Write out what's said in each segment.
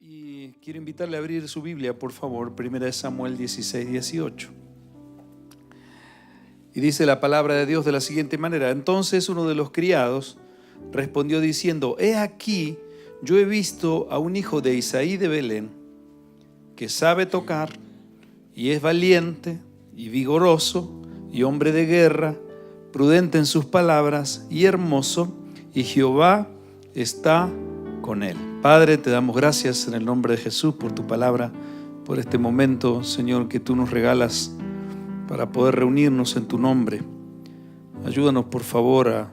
Y quiero invitarle a abrir su Biblia, por favor, 1 Samuel 16, 18. Y dice la palabra de Dios de la siguiente manera: entonces uno de los criados respondió diciendo: he aquí, yo he visto a un hijo de Isaí de Belén, que sabe tocar, y es valiente, y vigoroso, y hombre de guerra, prudente en sus palabras, y hermoso, y Jehová está con él. Padre, te damos gracias en el nombre de Jesús por tu palabra, por este momento, Señor, que tú nos regalas para poder reunirnos en tu nombre. Ayúdanos, por favor, a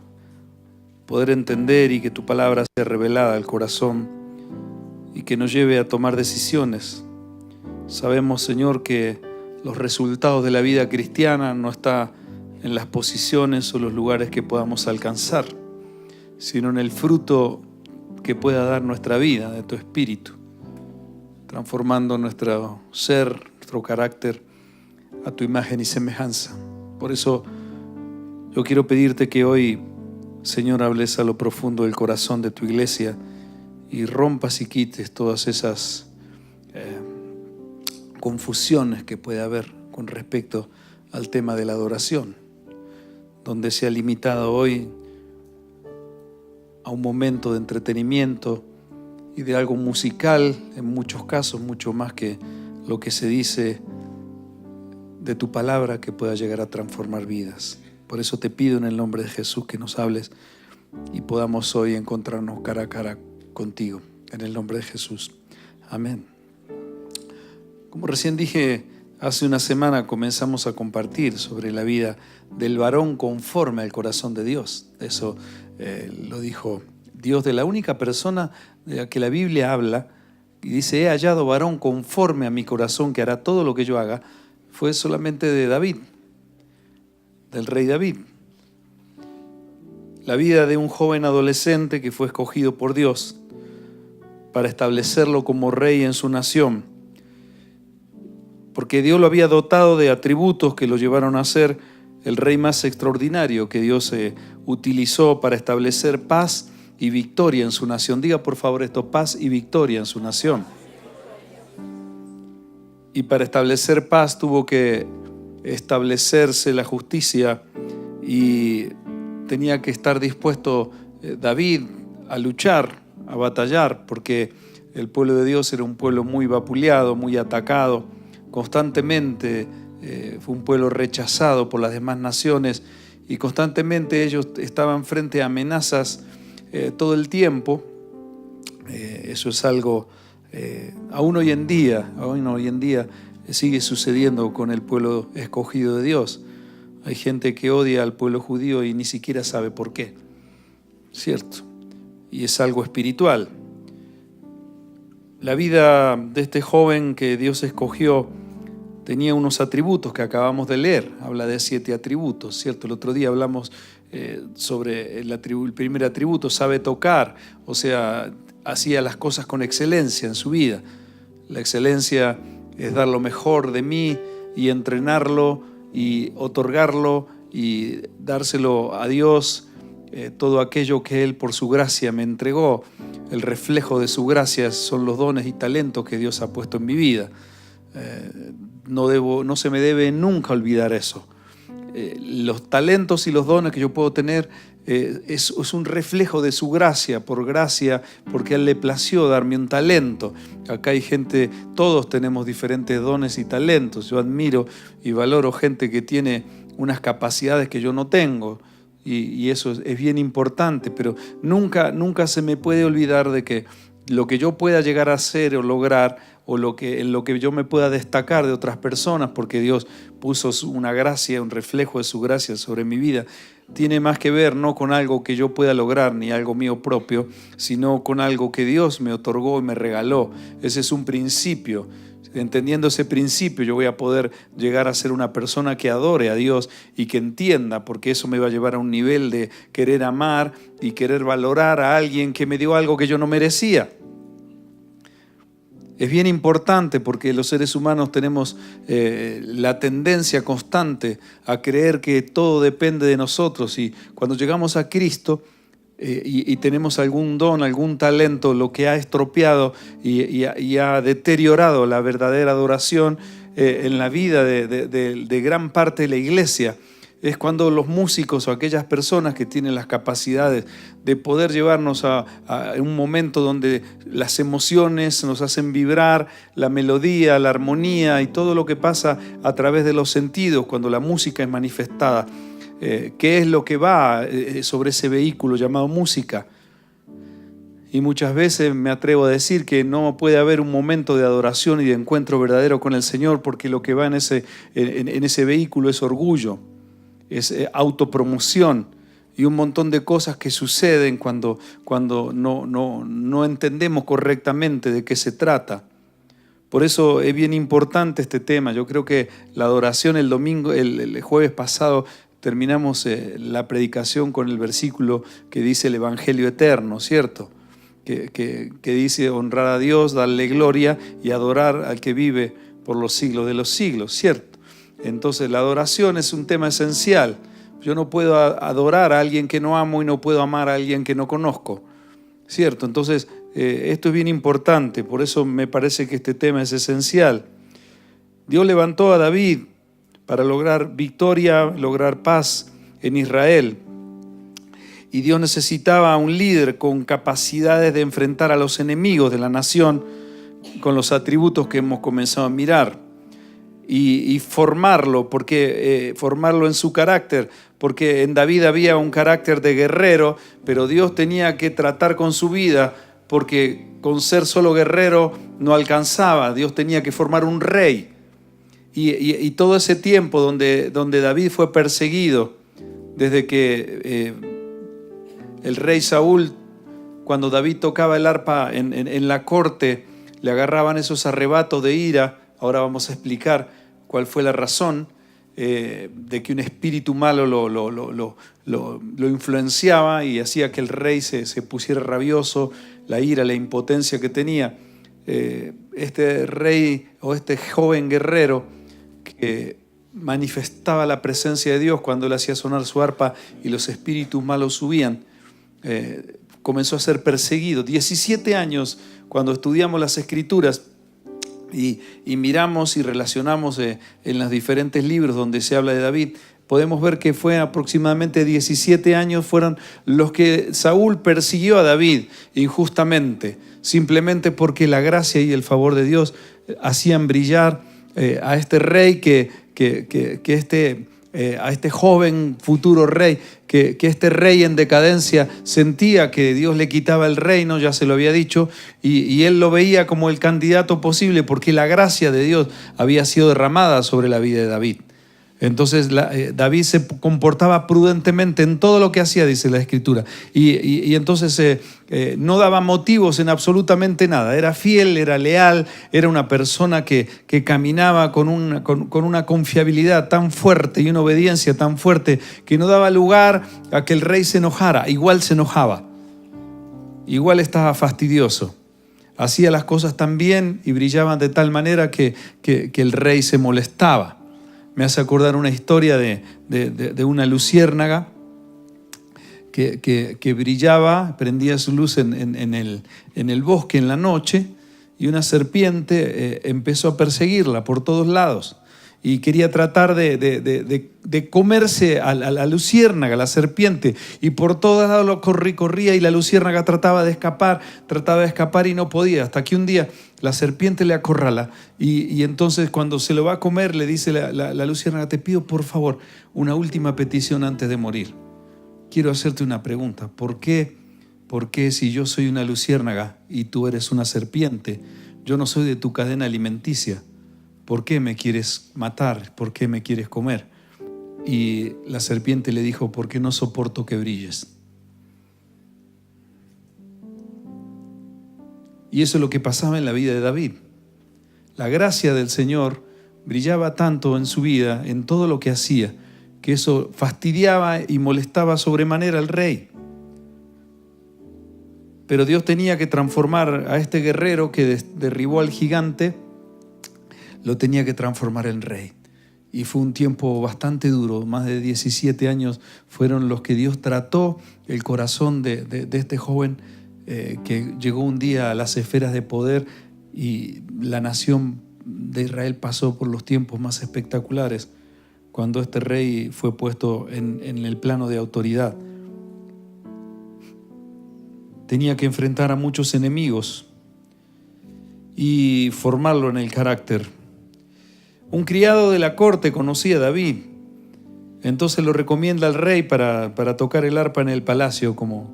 poder entender y que tu palabra sea revelada al corazón y que nos lleve a tomar decisiones. Sabemos, Señor, que los resultados de la vida cristiana no están en las posiciones o los lugares que podamos alcanzar, sino en el fruto que pueda dar nuestra vida, de tu espíritu, transformando nuestro ser, nuestro carácter a tu imagen y semejanza. Por eso yo quiero pedirte que hoy, Señor, hables a lo profundo del corazón de tu iglesia y rompas y quites todas esas confusiones que puede haber con respecto al tema de la adoración, donde se ha limitado hoy a un momento de entretenimiento y de algo musical, en muchos casos, mucho más que lo que se dice de tu palabra que pueda llegar a transformar vidas. Por eso te pido en el nombre de Jesús que nos hables y podamos hoy encontrarnos cara a cara contigo, en el nombre de Jesús. Amén. Como recién dije, hace una semana comenzamos a compartir sobre la vida del varón conforme al corazón de Dios. Eso lo dijo Dios, de la única persona de la que la Biblia habla y dice: he hallado varón conforme a mi corazón, que hará todo lo que yo haga. Fue solamente de David, del rey David. La vida de un joven adolescente que fue escogido por Dios para establecerlo como rey en su nación, porque Dios lo había dotado de atributos que lo llevaron a ser el rey más extraordinario que Dios utilizó para establecer paz y victoria en su nación. Diga por favor esto: paz y victoria en su nación. Y para establecer paz tuvo que establecerse la justicia y tenía que estar dispuesto David a luchar, a batallar, porque el pueblo de Dios era un pueblo muy vapuleado, muy atacado, constantemente fue un pueblo rechazado por las demás naciones y constantemente ellos estaban frente a amenazas todo el tiempo. Eso es algo aún hoy en día sigue sucediendo con el pueblo escogido de Dios. Hay gente que odia al pueblo judío y ni siquiera sabe por qué, ¿cierto? Y es algo espiritual. La vida de este joven que Dios escogió tenía unos atributos que acabamos de leer. Habla de 7 atributos, ¿cierto? El otro día hablamos sobre el primer atributo: sabe tocar, o sea, hacía las cosas con excelencia en su vida. La excelencia es dar lo mejor de mí y entrenarlo y otorgarlo y dárselo a Dios, todo aquello que Él por su gracia me entregó. El reflejo de su gracia son los dones y talentos que Dios ha puesto en mi vida. No se me debe nunca olvidar eso. Los talentos y los dones que yo puedo tener es un reflejo de su gracia, porque a Él le plació darme un talento. Acá hay gente, todos tenemos diferentes dones y talentos. Yo admiro y valoro gente que tiene unas capacidades que yo no tengo, y eso es bien importante, pero nunca se me puede olvidar de que lo que yo pueda llegar a hacer o lograr, o en lo que yo me pueda destacar de otras personas, porque Dios puso una gracia, un reflejo de su gracia sobre mi vida, tiene más que ver no con algo que yo pueda lograr ni algo mío propio, sino con algo que Dios me otorgó y me regaló. Ese es un principio. Entendiendo ese principio, yo voy a poder llegar a ser una persona que adore a Dios y que entienda, porque eso me va a llevar a un nivel de querer amar y querer valorar a alguien que me dio algo que yo no merecía. Es bien importante porque los seres humanos tenemos la tendencia constante a creer que todo depende de nosotros, y cuando llegamos a Cristo y tenemos algún don, algún talento, lo que ha estropeado y ha deteriorado la verdadera adoración en la vida de gran parte de la iglesia, es cuando los músicos o aquellas personas que tienen las capacidades de poder llevarnos a un momento donde las emociones nos hacen vibrar, la melodía, la armonía y todo lo que pasa a través de los sentidos, cuando la música es manifestada. ¿Qué es lo que va sobre ese vehículo llamado música? Y muchas veces me atrevo a decir que no puede haber un momento de adoración y de encuentro verdadero con el Señor, porque lo que va en ese vehículo es orgullo, es autopromoción y un montón de cosas que suceden cuando no entendemos correctamente de qué se trata. Por eso es bien importante este tema. Yo creo que la adoración el jueves pasado terminamos la predicación con el versículo que dice el Evangelio eterno, ¿cierto? Que dice honrar a Dios, darle gloria y adorar al que vive por los siglos de los siglos, ¿cierto? Entonces la adoración es un tema esencial. Yo no puedo adorar a alguien que no amo y no puedo amar a alguien que no conozco, ¿cierto? Entonces esto es bien importante, por eso me parece que este tema es esencial. Dios levantó a David para lograr victoria, lograr paz en Israel. Y Dios necesitaba un líder con capacidades de enfrentar a los enemigos de la nación con los atributos que hemos comenzado a mirar. Y formarlo, formarlo en su carácter, porque en David había un carácter de guerrero, pero Dios tenía que tratar con su vida, porque con ser solo guerrero no alcanzaba. Dios tenía que formar un rey. Y todo ese tiempo donde David fue perseguido, desde que el rey Saúl, cuando David tocaba el arpa en la corte, le agarraban esos arrebatos de ira. Ahora vamos a explicar cuál fue la razón de que un espíritu malo lo influenciaba y hacía que el rey se pusiera rabioso, la ira, la impotencia que tenía. Este rey o este joven guerrero que manifestaba la presencia de Dios cuando él hacía sonar su arpa y los espíritus malos subían, comenzó a ser perseguido. 17 años, cuando estudiamos las Escrituras y miramos y relacionamos en los diferentes libros donde se habla de David, podemos ver que fue aproximadamente 17 años fueron los que Saúl persiguió a David injustamente, simplemente porque la gracia y el favor de Dios hacían brillar a este rey a este joven futuro rey, que este rey en decadencia sentía que Dios le quitaba el reino, ya se lo había dicho, y él lo veía como el candidato posible porque la gracia de Dios había sido derramada sobre la vida de David. Entonces David se comportaba prudentemente en todo lo que hacía, dice la Escritura, y entonces no daba motivos en absolutamente nada. Era fiel, era leal, era una persona que caminaba con una confiabilidad tan fuerte y una obediencia tan fuerte que no daba lugar a que el rey se enojara. Igual se enojaba, igual estaba fastidioso. Hacía las cosas tan bien y brillaban de tal manera que el rey se molestaba. Me hace acordar una historia de una luciérnaga que brillaba, prendía su luz en el bosque en la noche, y una serpiente empezó a perseguirla por todos lados y quería tratar de comerse a la luciérnaga, la serpiente, y por todos lados lo corría y la luciérnaga trataba de escapar y no podía, hasta que un día la serpiente le acorrala y entonces cuando se lo va a comer le dice la luciérnaga: te pido por favor una última petición antes de morir. Quiero hacerte una pregunta. ¿Por qué si yo soy una luciérnaga y tú eres una serpiente, yo no soy de tu cadena alimenticia? ¿Por qué me quieres matar? ¿Por qué me quieres comer? Y la serpiente le dijo: porque no soporto que brilles. Y eso es lo que pasaba en la vida de David. La gracia del Señor brillaba tanto en su vida, en todo lo que hacía, que eso fastidiaba y molestaba sobremanera al rey. Pero Dios tenía que transformar a este guerrero que derribó al gigante, lo tenía que transformar en rey. y fue un tiempo bastante duro. Más de 17 años fueron los que Dios trató el corazón de este joven que llegó un día a las esferas de poder, y la nación de Israel pasó por los tiempos más espectaculares cuando este rey fue puesto en el plano de autoridad. Tenía que enfrentar a muchos enemigos y formarlo en el carácter. Un criado de la corte conocía a David, entonces lo recomienda al rey para tocar el arpa en el palacio, como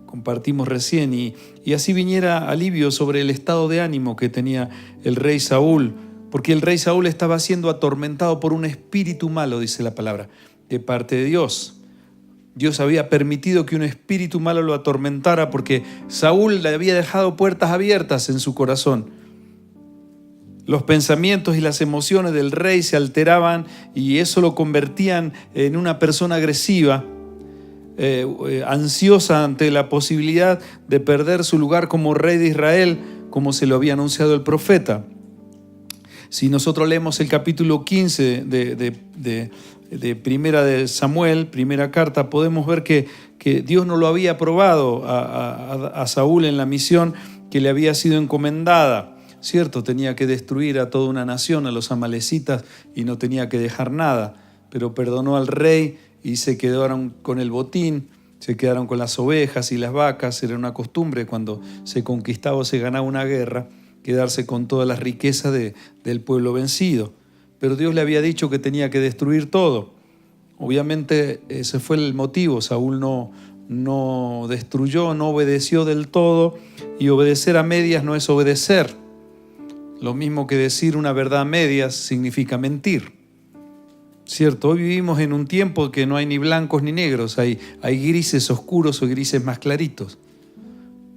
compartimos recién, y así viniera alivio sobre el estado de ánimo que tenía el rey Saúl, porque el rey Saúl estaba siendo atormentado por un espíritu malo, dice la palabra, de parte de Dios. Dios había permitido que un espíritu malo lo atormentara porque Saúl le había dejado puertas abiertas en su corazón. Los pensamientos y las emociones del rey se alteraban y eso lo convertían en una persona agresiva, ansiosa ante la posibilidad de perder su lugar como rey de Israel, como se lo había anunciado el profeta. Si nosotros leemos el capítulo 15 de Primera de Samuel, primera carta, podemos ver que Dios no lo había aprobado a Saúl en la misión que le había sido encomendada. Cierto, tenía que destruir a toda una nación, a los amalecitas, y no tenía que dejar nada, pero perdonó al rey y se quedaron con el botín, se quedaron con las ovejas y las vacas. Era una costumbre cuando se conquistaba o se ganaba una guerra, quedarse con todas las riquezas del pueblo vencido. Pero Dios le había dicho que tenía que destruir todo. Obviamente ese fue el motivo. Saúl no destruyó, no obedeció del todo, y obedecer a medias no es obedecer. Lo mismo que decir una verdad a medias significa mentir. Cierto, hoy vivimos en un tiempo que no hay ni blancos ni negros, hay grises oscuros o grises más claritos,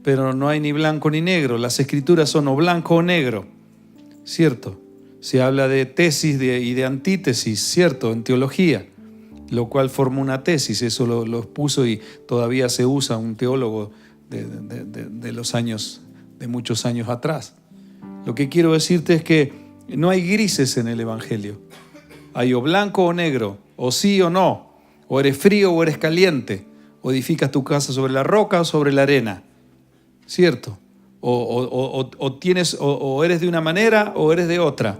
pero no hay ni blanco ni negro. Las escrituras son o blanco o negro, cierto. Se habla de tesis y de antítesis, cierto, en teología, lo cual forma una tesis. Eso lo expuso y todavía se usa un teólogo de los años, de muchos años atrás. Lo que quiero decirte es que no hay grises en el Evangelio. Hay o blanco o negro, o sí o no, o eres frío o eres caliente, o edificas tu casa sobre la roca o sobre la arena, ¿cierto? O eres de una manera o eres de otra.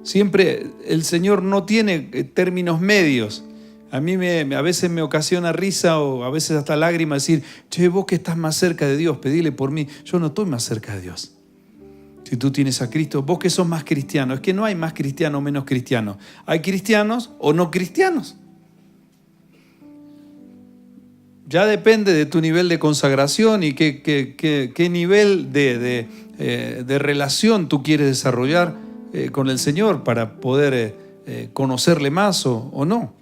Siempre el Señor no tiene términos medios. A mí a veces me ocasiona risa o a veces hasta lágrimas decir, che, vos que estás más cerca de Dios, pedile por mí. Yo no estoy más cerca de Dios. Si tú tienes a Cristo, vos que sos más cristiano, es que no hay más cristiano o menos cristiano. Hay cristianos o no cristianos. Ya depende de tu nivel de consagración y qué nivel de relación tú quieres desarrollar con el Señor para poder conocerle más o no.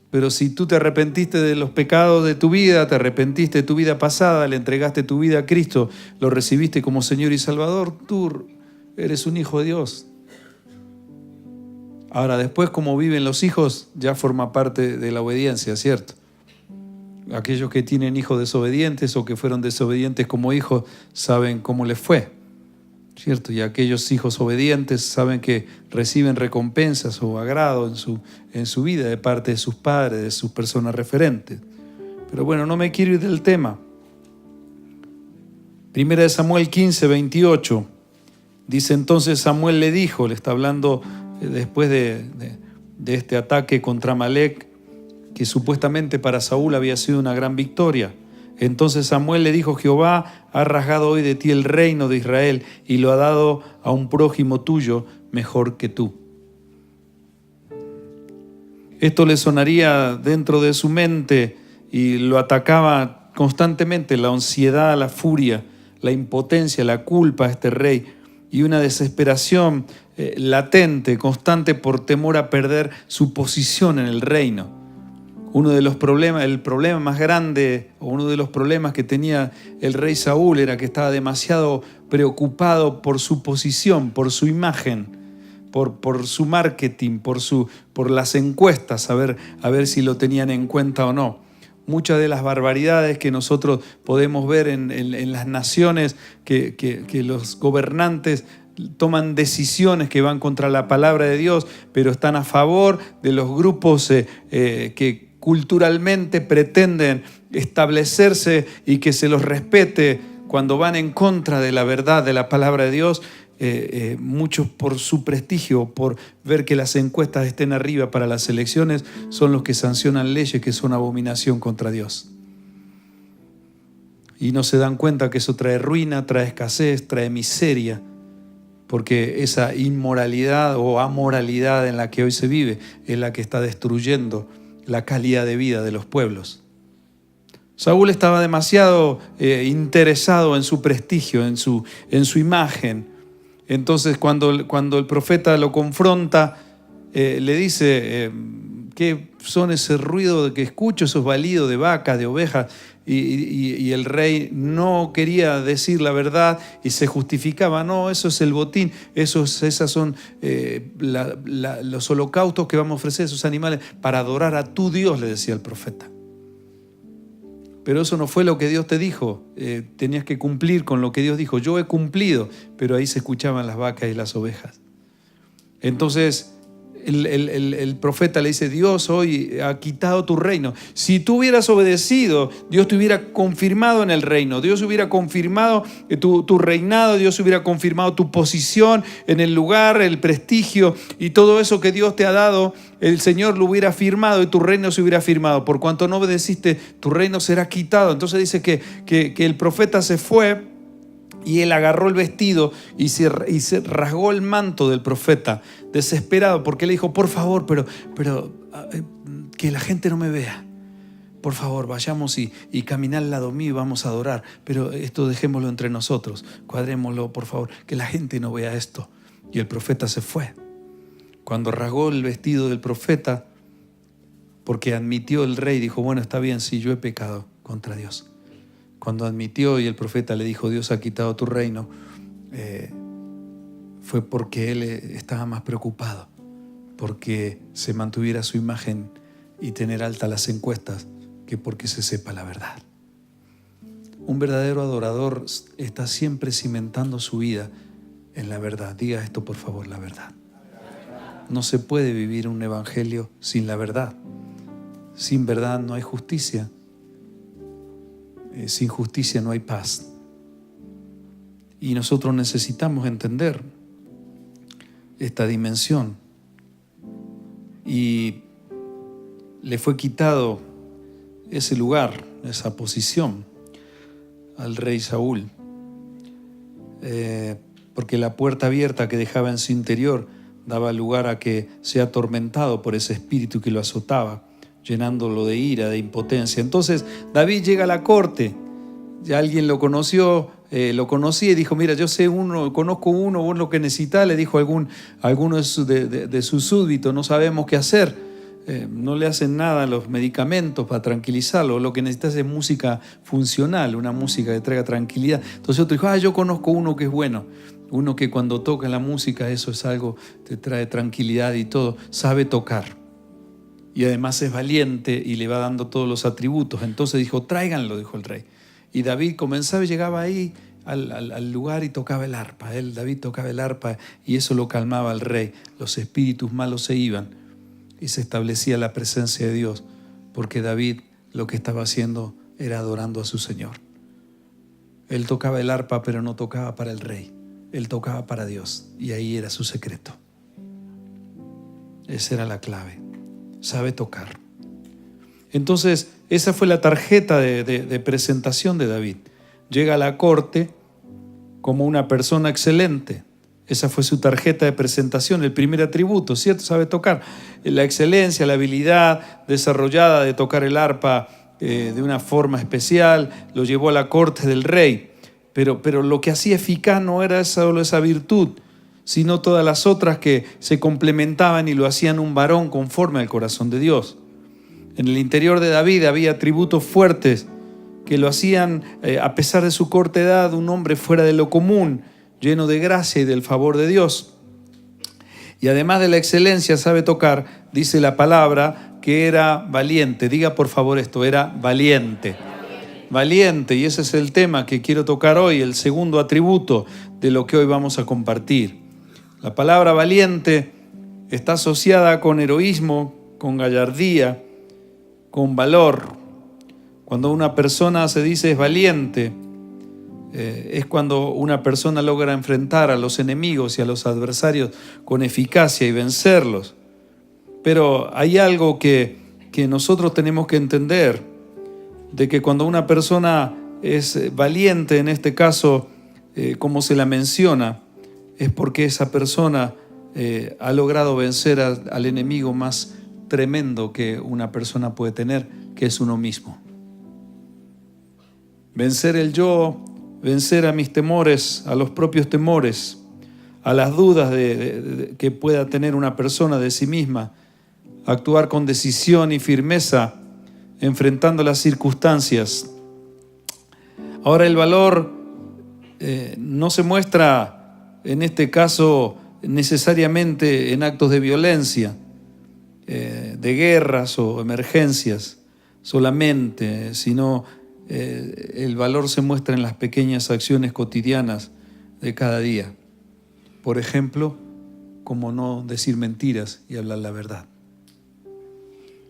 Pero si tú te arrepentiste de los pecados de tu vida, te arrepentiste de tu vida pasada, le entregaste tu vida a Cristo, lo recibiste como Señor y Salvador, tú eres un hijo de Dios. Ahora, después, cómo viven los hijos, ya forma parte de la obediencia, ¿cierto? Aquellos que tienen hijos desobedientes o que fueron desobedientes como hijos saben cómo les fue, ¿cierto? Y aquellos hijos obedientes saben que reciben recompensas o agrado en su vida de parte de sus padres, de sus personas referentes. Pero bueno, no me quiero ir del tema. Primera de Samuel 15, 28. Dice entonces Samuel le dijo, le está hablando después de este ataque contra Amalec, que supuestamente para Saúl había sido una gran victoria. Entonces Samuel le dijo, Jehová ha rasgado hoy de ti el reino de Israel y lo ha dado a un prójimo tuyo mejor que tú. Esto le sonaría dentro de su mente y lo atacaba constantemente, la ansiedad, la furia, la impotencia, la culpa a este rey y una desesperación latente, constante por temor a perder su posición en el reino. Uno de los problemas, el problema más grande, o uno de los problemas que tenía el rey Saúl era que estaba demasiado preocupado por su posición, por su imagen, por su marketing, por las encuestas, a ver si lo tenían en cuenta o no. Muchas de las barbaridades que nosotros podemos ver en las naciones que los gobernantes toman decisiones que van contra la palabra de Dios, pero están a favor de los grupos que culturalmente pretenden establecerse y que se los respete cuando van en contra de la verdad de la palabra de Dios. Muchos por su prestigio, por ver que las encuestas estén arriba para las elecciones, son los que sancionan leyes que son abominación contra Dios. Y no se dan cuenta que eso trae ruina, trae escasez, trae miseria, porque esa inmoralidad o amoralidad en la que hoy se vive es la que está destruyendo la calidad de vida de los pueblos. Saúl estaba demasiado interesado en su prestigio, en su imagen. Entonces cuando el profeta lo confronta, le dice, ¿qué son ese ruido que escucho, esos balidos de vacas, de ovejas? Y el rey no quería decir la verdad y se justificaba. No, eso es el botín, esas son los holocaustos que vamos a ofrecer a esos animales para adorar a tu Dios, le decía el profeta. Pero eso no fue lo que Dios te dijo. Tenías que cumplir con lo que Dios dijo. Yo he cumplido, pero ahí se escuchaban las vacas y las ovejas. Entonces el profeta le dice, Dios hoy ha quitado tu reino. Si tú hubieras obedecido, Dios te hubiera confirmado en el reino. Dios hubiera confirmado tu reinado. Dios hubiera confirmado tu posición en el lugar, el prestigio y todo eso que Dios te ha dado. El Señor lo hubiera firmado y tu reino se hubiera firmado. Por cuanto no obedeciste, tu reino será quitado. Entonces dice que el profeta se fue y él agarró el vestido y se rasgó el manto del profeta, desesperado, porque le dijo, por favor, pero que la gente no me vea. Por favor, vayamos y caminar al lado mío y vamos a adorar. Pero esto dejémoslo entre nosotros, cuadrémoslo, por favor, que la gente no vea esto. Y el profeta se fue. Cuando rasgó el vestido del profeta, porque admitió el rey, dijo, bueno, está bien, sí, yo he pecado contra Dios. Cuando admitió y el profeta le dijo, Dios ha quitado tu reino, fue porque él estaba más preocupado, porque se mantuviera su imagen y tener altas las encuestas, que porque se sepa la verdad. Un verdadero adorador está siempre cimentando su vida en la verdad. Diga esto, por favor, la verdad. No se puede vivir un evangelio sin la verdad. Sin verdad no hay justicia. Sin justicia no hay paz. Y nosotros necesitamos entender esta dimensión. Y le fue quitado ese lugar, esa posición al rey Saúl, porque la puerta abierta que dejaba en su interior daba lugar a que sea atormentado por ese espíritu que lo azotaba, llenándolo de ira, de impotencia. Entonces David llega a la corte, ya alguien lo conocía y dijo, mira, yo sé conozco uno, vos lo que necesitas, le dijo alguno de sus súbditos, no sabemos qué hacer, no le hacen nada los medicamentos para tranquilizarlo, lo que necesitas es música funcional, una música que traiga tranquilidad. Entonces otro dijo, yo conozco uno que es bueno, uno que cuando toca la música, eso es algo, te trae tranquilidad y todo, sabe tocar. Y además es valiente y le va dando todos los atributos. Entonces dijo, tráiganlo, dijo el rey. Y David comenzaba y llegaba ahí al lugar y tocaba el arpa. David tocaba el arpa y eso lo calmaba al rey. Los espíritus malos se iban y se establecía la presencia de Dios, porque David lo que estaba haciendo era adorando a su Señor. Él tocaba el arpa, pero no tocaba para el rey. Él tocaba para Dios y ahí era su secreto. Esa era la clave. Sabe tocar. Entonces, esa fue la tarjeta de presentación de David. Llega a la corte como una persona excelente. Esa fue su tarjeta de presentación, el primer atributo, ¿cierto? Sabe tocar. La excelencia, la habilidad desarrollada de tocar el arpa de una forma especial, lo llevó a la corte del rey. Pero lo que hacía eficaz no era solo esa virtud, sino todas las otras que se complementaban y lo hacían un varón conforme al corazón de Dios. En el interior de David había atributos fuertes que lo hacían, a pesar de su corta edad, un hombre fuera de lo común, lleno de gracia y del favor de Dios. Y además de la excelencia, sabe tocar, dice la palabra, que era valiente. Diga por favor esto, era valiente. valiente, y ese es el tema que quiero tocar hoy, el segundo atributo de lo que hoy vamos a compartir. La palabra valiente está asociada con heroísmo, con gallardía, con valor. Cuando una persona se dice es valiente, es cuando una persona logra enfrentar a los enemigos y a los adversarios con eficacia y vencerlos. Pero hay algo que nosotros tenemos que entender, de que cuando una persona es valiente, en este caso, como se la menciona, es porque esa persona ha logrado vencer al enemigo más tremendo que una persona puede tener, que es uno mismo. Vencer el yo, vencer a mis temores, a los propios temores, a las dudas que pueda tener una persona de sí misma, actuar con decisión y firmeza, enfrentando las circunstancias. Ahora, el valor no se muestra, en este caso, necesariamente en actos de violencia, de guerras o emergencias solamente, sino el valor se muestra en las pequeñas acciones cotidianas de cada día. Por ejemplo, como no decir mentiras y hablar la verdad,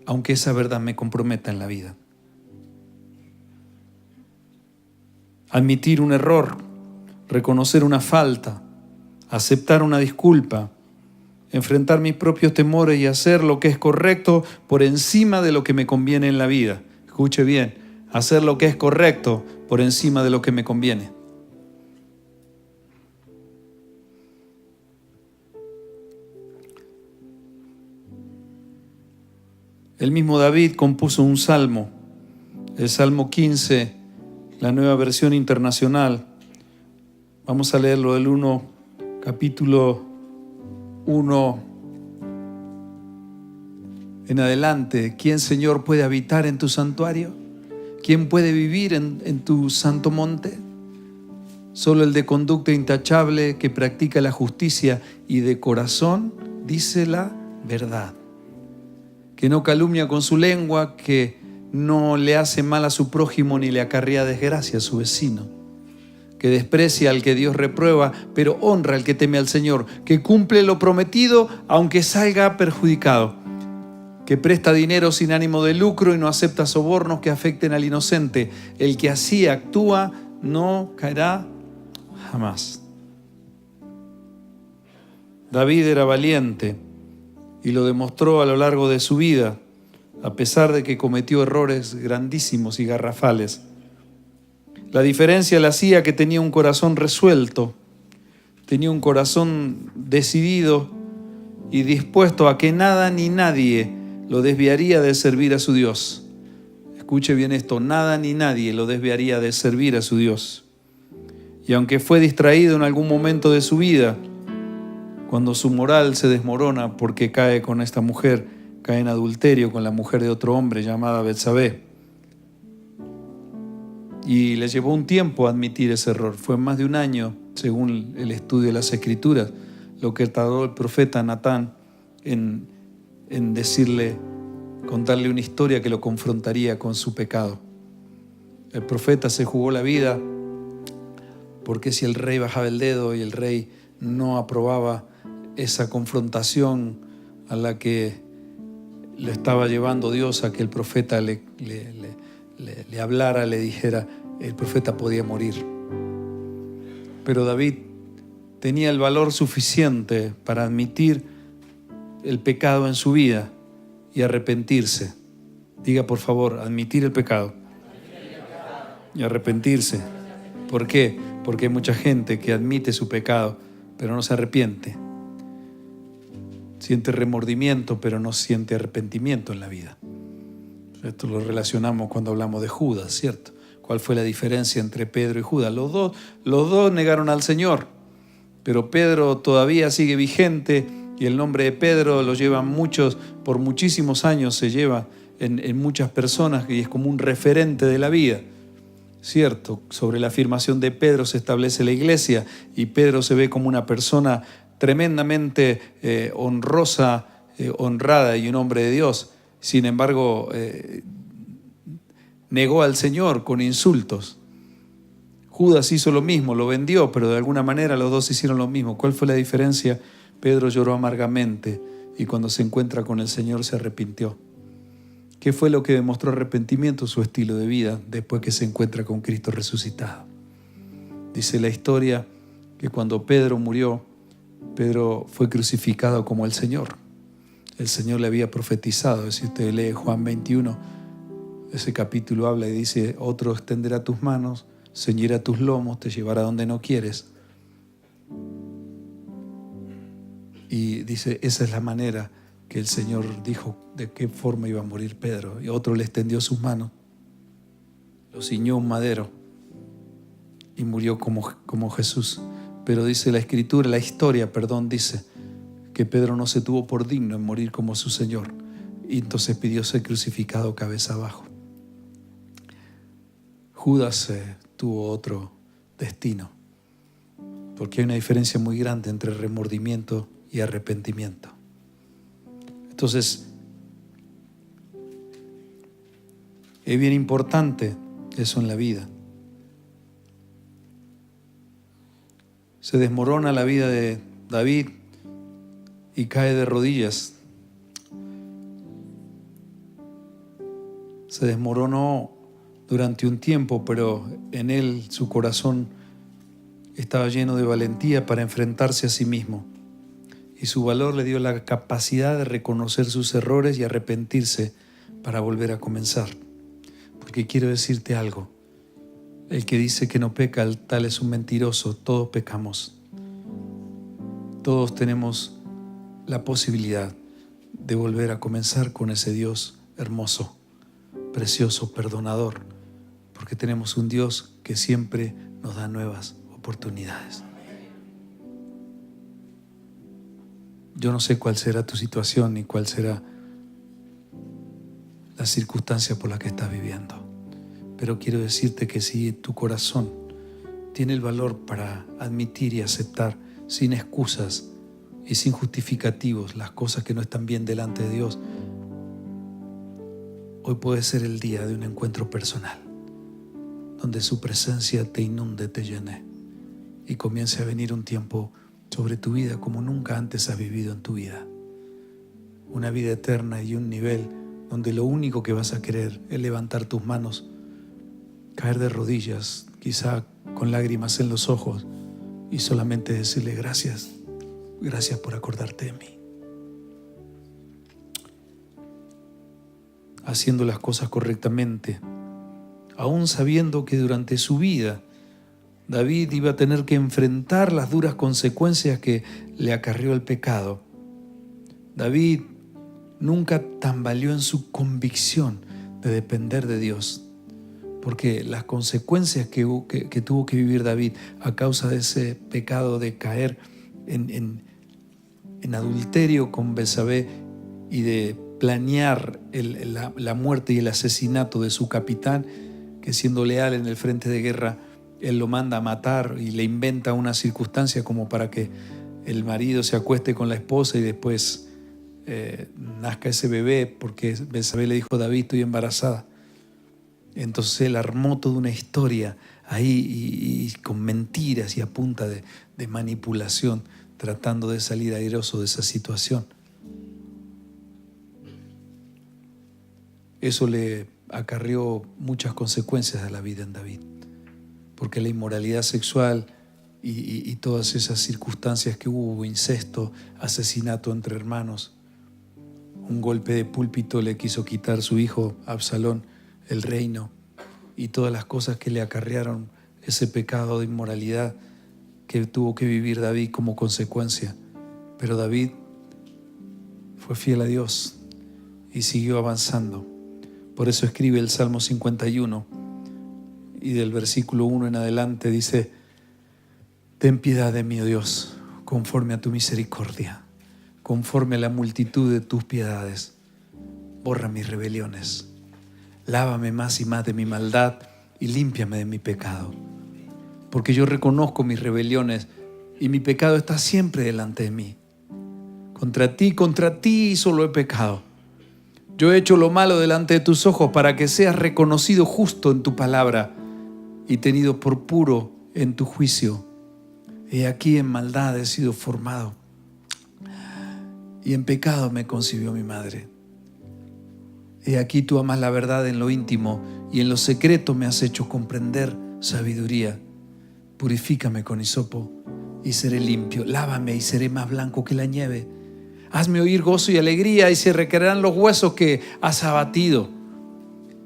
aunque esa verdad me comprometa en la vida. Admitir un error, reconocer una falta, aceptar una disculpa, enfrentar mis propios temores y hacer lo que es correcto por encima de lo que me conviene en la vida. Escuche bien, hacer lo que es correcto por encima de lo que me conviene. El mismo David compuso un salmo, el Salmo 15, la Nueva Versión Internacional. Vamos a leerlo del capítulo 1 en adelante. ¿Quién, Señor, puede habitar en tu santuario? ¿Quién puede vivir en tu santo monte? Solo el de conducta intachable, que practica la justicia y de corazón dice la verdad, que no calumnia con su lengua, que no le hace mal a su prójimo ni le acarrea desgracia a su vecino, que desprecia al que Dios reprueba, pero honra al que teme al Señor, que cumple lo prometido aunque salga perjudicado, que presta dinero sin ánimo de lucro y no acepta sobornos que afecten al inocente. El que así actúa no caerá jamás. David era valiente y lo demostró a lo largo de su vida, a pesar de que cometió errores grandísimos y garrafales. La diferencia la hacía que tenía un corazón resuelto, tenía un corazón decidido y dispuesto a que nada ni nadie lo desviaría de servir a su Dios. Escuche bien esto, nada ni nadie lo desviaría de servir a su Dios. Y aunque fue distraído en algún momento de su vida, cuando su moral se desmorona porque cae con esta mujer, cae en adulterio con la mujer de otro hombre llamada Betsabé. Y le llevó un tiempo admitir ese error. Fue más de un año, según el estudio de las Escrituras, lo que tardó el profeta Natán en contarle una historia que lo confrontaría con su pecado. El profeta se jugó la vida porque si el rey bajaba el dedo y el rey no aprobaba esa confrontación a la que le estaba llevando Dios, a que el profeta le hablara, le dijera, el profeta podía morir. Pero David tenía el valor suficiente para admitir el pecado en su vida y arrepentirse. Diga, por favor, admitir el pecado y arrepentirse. ¿Por qué? Porque hay mucha gente que admite su pecado, pero no se arrepiente. Siente remordimiento, pero no siente arrepentimiento en la vida. Esto lo relacionamos cuando hablamos de Judas, ¿cierto? ¿Cuál fue la diferencia entre Pedro y Judas? Los dos negaron al Señor, pero Pedro todavía sigue vigente y el nombre de Pedro lo llevan muchos, por muchísimos años se lleva en muchas personas y es como un referente de la vida, ¿cierto? Sobre la afirmación de Pedro se establece la iglesia y Pedro se ve como una persona tremendamente honrosa, honrada y un hombre de Dios. Sin embargo, negó al Señor con insultos. Judas hizo lo mismo, lo vendió, pero de alguna manera los dos hicieron lo mismo. ¿Cuál fue la diferencia? Pedro lloró amargamente y cuando se encuentra con el Señor se arrepintió. ¿Qué fue lo que demostró arrepentimiento? Su estilo de vida después que se encuentra con Cristo resucitado. Dice la historia que cuando Pedro murió, Pedro fue crucificado como el Señor. El Señor le había profetizado. Si usted lee Juan 21, ese capítulo habla y dice: otro extenderá tus manos, ceñirá tus lomos, te llevará donde no quieres. Y dice, esa es la manera que el Señor dijo de qué forma iba a morir Pedro. Y otro le extendió sus manos, lo ciñó a un madero y murió como Jesús. Pero dice la Escritura, la historia, dice que Pedro no se tuvo por digno en morir como su Señor. Y entonces pidió ser crucificado cabeza abajo. Judas tuvo otro destino, porque hay una diferencia muy grande entre remordimiento y arrepentimiento. Entonces, es bien importante eso en la vida. Se desmorona la vida de David y cae de rodillas. Se desmoronó durante un tiempo, pero en él, su corazón estaba lleno de valentía para enfrentarse a sí mismo. Y su valor le dio la capacidad de reconocer sus errores y arrepentirse para volver a comenzar. Porque quiero decirte algo. El que dice que no peca, el tal es un mentiroso. Todos pecamos. Todos tenemos la posibilidad de volver a comenzar con ese Dios hermoso, precioso, perdonador. Porque tenemos un Dios que siempre nos da nuevas oportunidades. Yo no sé cuál será tu situación ni cuál será la circunstancia por la que estás viviendo. Pero quiero decirte que si tu corazón tiene el valor para admitir y aceptar sin excusas y sin justificativos las cosas que no están bien delante de Dios, hoy puede ser el día de un encuentro personal donde su presencia te inunde, te llene y comience a venir un tiempo sobre tu vida como nunca antes has vivido en tu vida. Una vida eterna y un nivel donde lo único que vas a querer es levantar tus manos, caer de rodillas, quizá con lágrimas en los ojos, y solamente decirle gracias, gracias por acordarte de mí. Haciendo las cosas correctamente, aún sabiendo que durante su vida David iba a tener que enfrentar las duras consecuencias que le acarreó el pecado. David nunca tambaleó en su convicción de depender de Dios, porque las consecuencias que tuvo que vivir David a causa de ese pecado de caer en adulterio con Betsabé y de planear la muerte y el asesinato de su capitán, que siendo leal en el frente de guerra, él lo manda a matar y le inventa una circunstancia como para que el marido se acueste con la esposa y después nazca ese bebé, porque Betsabé le dijo a David: estoy embarazada. Entonces él armó toda una historia ahí y con mentiras y a punta de manipulación, tratando de salir airoso de esa situación. Eso le acarreó muchas consecuencias a la vida en David, porque la inmoralidad sexual y todas esas circunstancias que hubo, incesto, asesinato entre hermanos, un golpe de púlpito le quiso quitar su hijo Absalón el reino, y todas las cosas que le acarrearon ese pecado de inmoralidad que tuvo que vivir David como consecuencia. Pero David fue fiel a Dios y siguió avanzando. Por eso escribe el Salmo 51 y del versículo 1 en adelante dice: ten piedad de mí, oh Dios, conforme a tu misericordia, conforme a la multitud de tus piedades. Borra mis rebeliones, lávame más y más de mi maldad y límpiame de mi pecado. Porque yo reconozco mis rebeliones y mi pecado está siempre delante de mí. Contra ti solo he pecado, Yo he hecho lo malo delante de tus ojos para que seas reconocido justo en tu palabra y tenido por puro en tu juicio. He aquí en maldad he sido formado y en pecado me concibió mi madre. He aquí tú amas la verdad en lo íntimo y en lo secreto me has hecho comprender sabiduría. Purifícame con hisopo y seré limpio. Lávame y seré más blanco que la nieve. Hazme oír gozo y alegría y se recrearán los huesos que has abatido.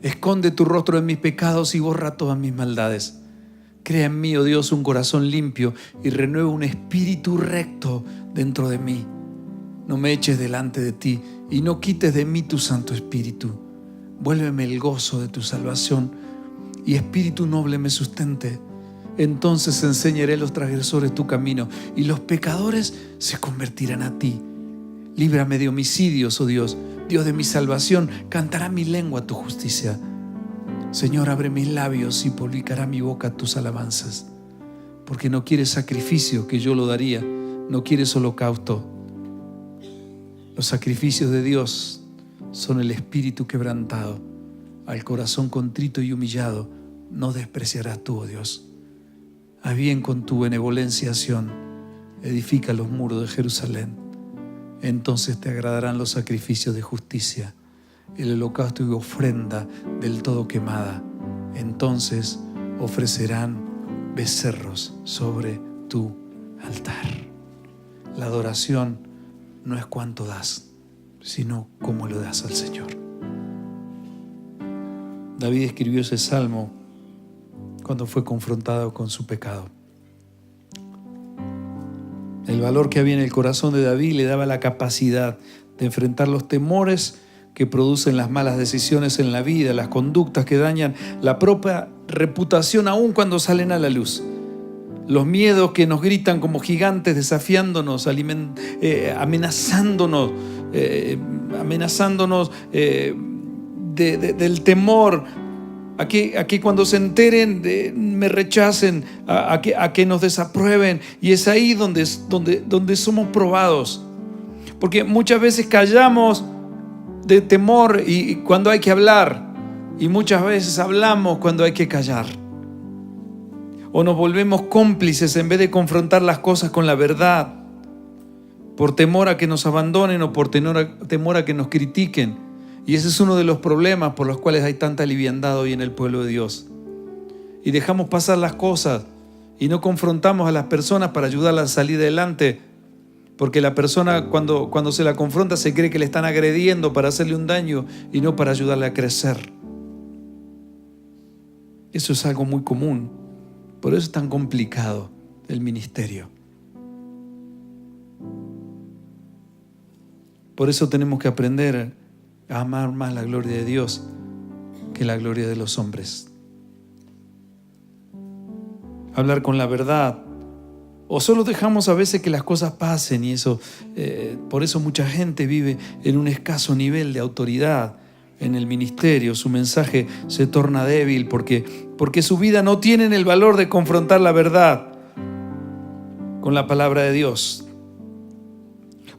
Esconde tu rostro en mis pecados y borra todas mis maldades. Crea en mí, oh Dios, un corazón limpio y renueva un espíritu recto dentro de mí. No me eches delante de ti y no quites de mí tu Santo Espíritu. Vuélveme el gozo de tu salvación y espíritu noble me sustente. Entonces enseñaré a los transgresores tu camino y los pecadores se convertirán a ti. Líbrame de homicidios, oh Dios, Dios de mi salvación, cantará mi lengua tu justicia. Señor, abre mis labios y publicará mi boca tus alabanzas. Porque no quieres sacrificio, que yo lo daría, no quieres holocausto. Los sacrificios de Dios son el espíritu quebrantado. Al corazón contrito y humillado no despreciarás tú, oh Dios. Haz bien con tu benevolencia, Sión, edifica los muros de Jerusalén. Entonces te agradarán los sacrificios de justicia, el holocausto y ofrenda del todo quemada. Entonces ofrecerán becerros sobre tu altar. La adoración no es cuánto das, sino cómo lo das al Señor. David escribió ese salmo cuando fue confrontado con su pecado. El valor que había en el corazón de David le daba la capacidad de enfrentar los temores que producen las malas decisiones en la vida, las conductas que dañan la propia reputación aún cuando salen a la luz. Los miedos que nos gritan como gigantes desafiándonos, amenazándonos del temor a que cuando se enteren me rechacen, a que nos desaprueben. Y es ahí donde somos probados. Porque muchas veces callamos de temor y cuando hay que hablar, y muchas veces hablamos cuando hay que callar. O nos volvemos cómplices en vez de confrontar las cosas con la verdad, por temor a que nos abandonen o por temor a que nos critiquen. Y ese es uno de los problemas por los cuales hay tanta liviandad hoy en el pueblo de Dios. Y dejamos pasar las cosas y no confrontamos a las personas para ayudarlas a salir adelante, porque la persona cuando se la confronta se cree que le están agrediendo para hacerle un daño y no para ayudarle a crecer. Eso es algo muy común. Por eso es tan complicado el ministerio. Por eso tenemos que aprender a amar más la gloria de Dios que la gloria de los hombres. Hablar con la verdad. O solo dejamos a veces que las cosas pasen y eso, por eso mucha gente vive en un escaso nivel de autoridad en el ministerio. Su mensaje se torna débil porque su vida no tiene el valor de confrontar la verdad con la palabra de Dios.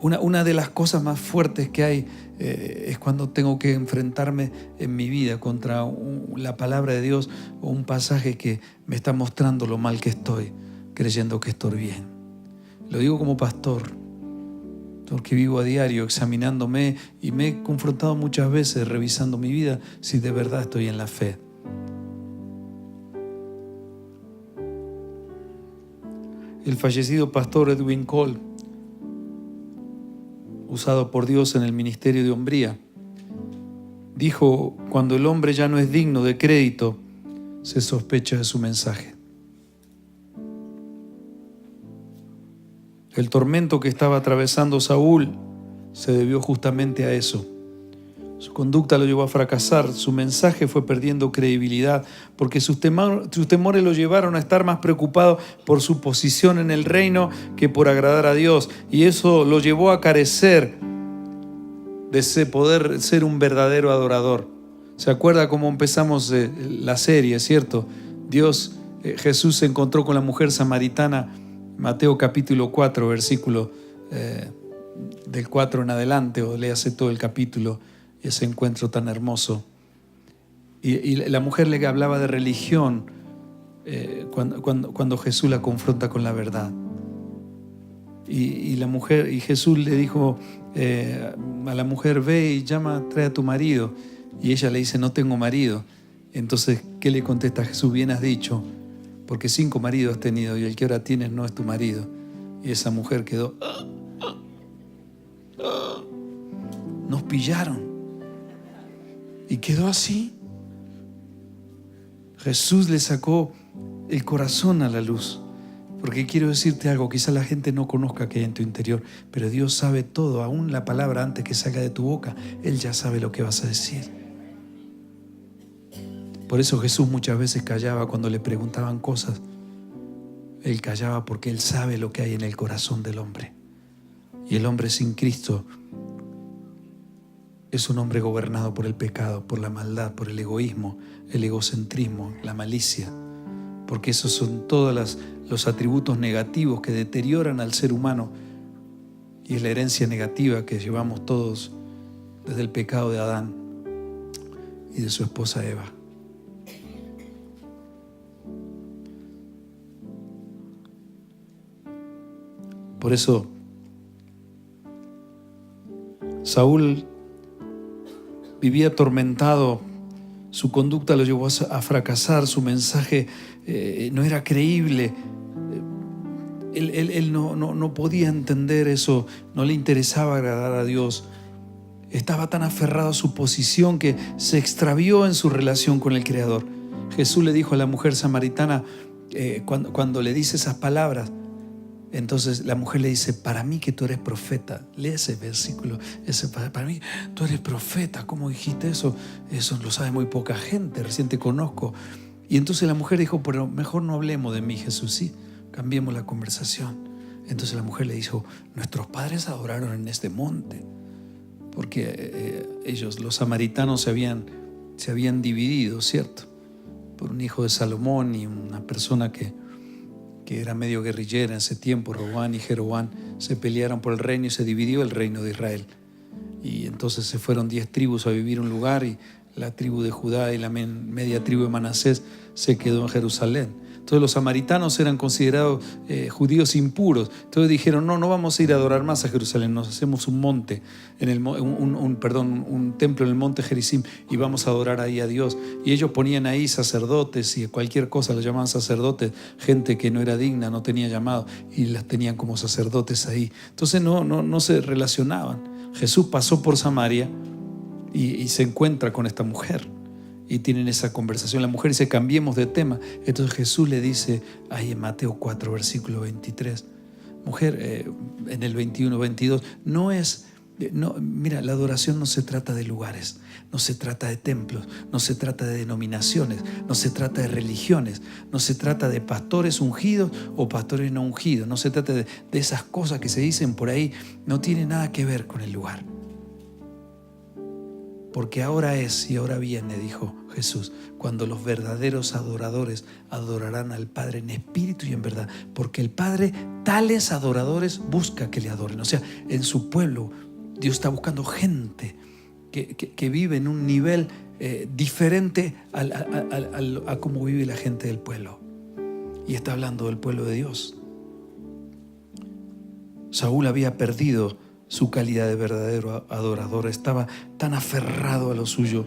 Una de las cosas más fuertes que hay es cuando tengo que enfrentarme en mi vida contra la palabra de Dios o un pasaje que me está mostrando lo mal que estoy, creyendo que estoy bien. Lo digo como pastor, porque vivo a diario examinándome y me he confrontado muchas veces revisando mi vida si de verdad estoy en la fe. El fallecido pastor Edwin Cole, usado por Dios en el ministerio de hombría, dijo: cuando el hombre ya no es digno de crédito, se sospecha de su mensaje. El tormento que estaba atravesando Saúl se debió justamente a eso. Su conducta lo llevó a fracasar, su mensaje fue perdiendo credibilidad, porque sus temores lo llevaron a estar más preocupado por su posición en el reino que por agradar a Dios. Y eso lo llevó a carecer de poder ser un verdadero adorador. ¿Se acuerda cómo empezamos la serie, cierto? Jesús se encontró con la mujer samaritana, Mateo capítulo 4, versículo del 4 en adelante, o léase todo el capítulo. ese encuentro tan hermoso. Y la mujer le hablaba de religión cuando Jesús la confronta con la verdad. Y Jesús le dijo a la mujer: ve y trae a tu marido. Y ella le dice: no tengo marido. Entonces, ¿qué le contesta Jesús? Bien has dicho, porque 5 maridos has tenido y el que ahora tienes no es tu marido. Y esa mujer quedó: nos pillaron. Y quedó así. Jesús le sacó el corazón a la luz. Porque quiero decirte algo, quizá la gente no conozca qué hay en tu interior, pero Dios sabe todo, aún la palabra antes que salga de tu boca, Él ya sabe lo que vas a decir. Por eso Jesús muchas veces callaba cuando le preguntaban cosas. Él callaba porque Él sabe lo que hay en el corazón del hombre. Y el hombre sin Cristo es un hombre gobernado por el pecado, por la maldad, por el egoísmo, el egocentrismo, la malicia. Porque esos son todos los atributos negativos que deterioran al ser humano. Y es la herencia negativa que llevamos todos desde el pecado de Adán y de su esposa Eva. Por eso Saúl vivía atormentado, su conducta lo llevó a fracasar, su mensaje no era creíble. Él no podía entender eso, no le interesaba agradar a Dios. Estaba tan aferrado a su posición que se extravió en su relación con el Creador. Jesús le dijo a la mujer samaritana, cuando le dice esas palabras, entonces la mujer le dice: para mí que tú eres profeta. Lee ese versículo. Para mí tú eres profeta. ¿Cómo dijiste eso? Eso lo sabe muy poca gente, recién te conozco. Y entonces la mujer dijo: pero mejor no hablemos de mí, Jesús, sí, cambiemos la conversación. Entonces la mujer le dijo: nuestros padres adoraron en este monte. Porque ellos, los samaritanos, se habían dividido, ¿cierto? Por un hijo de Salomón y una persona que era medio guerrillera en ese tiempo. Roboam y Jeroboam se pelearon por el reino y se dividió el reino de Israel. Y entonces se fueron 10 tribus a vivir un lugar, y la tribu de Judá y la media tribu de Manasés se quedó en Jerusalén. Entonces los samaritanos eran considerados judíos impuros. Entonces dijeron: no vamos a ir a adorar más a Jerusalén, nos hacemos un monte, un templo en el monte Gerizim, y vamos a adorar ahí a Dios. Y ellos ponían ahí sacerdotes y cualquier cosa, los llamaban sacerdotes, gente que no era digna, no tenía llamado, y las tenían como sacerdotes ahí. Entonces no se relacionaban. Jesús pasó por Samaria y se encuentra con esta mujer. Y tienen esa conversación. La mujer dice: cambiemos de tema. Entonces Jesús le dice ahí en Mateo 4, versículo 23. Mujer, en el 21, 22, mira, la adoración no se trata de lugares, no se trata de templos, no se trata de denominaciones, no se trata de religiones, no se trata de pastores ungidos o pastores no ungidos, no se trata de esas cosas que se dicen por ahí. No tiene nada que ver con el lugar. Porque ahora es y ahora viene, dijo Jesús, cuando los verdaderos adoradores adorarán al Padre en espíritu y en verdad. Porque el Padre tales adoradores busca que le adoren. O sea, en su pueblo Dios está buscando gente que vive en un nivel diferente a cómo vive la gente del pueblo. Y está hablando del pueblo de Dios. Saúl había perdido su calidad de verdadero adorador, estaba tan aferrado a lo suyo.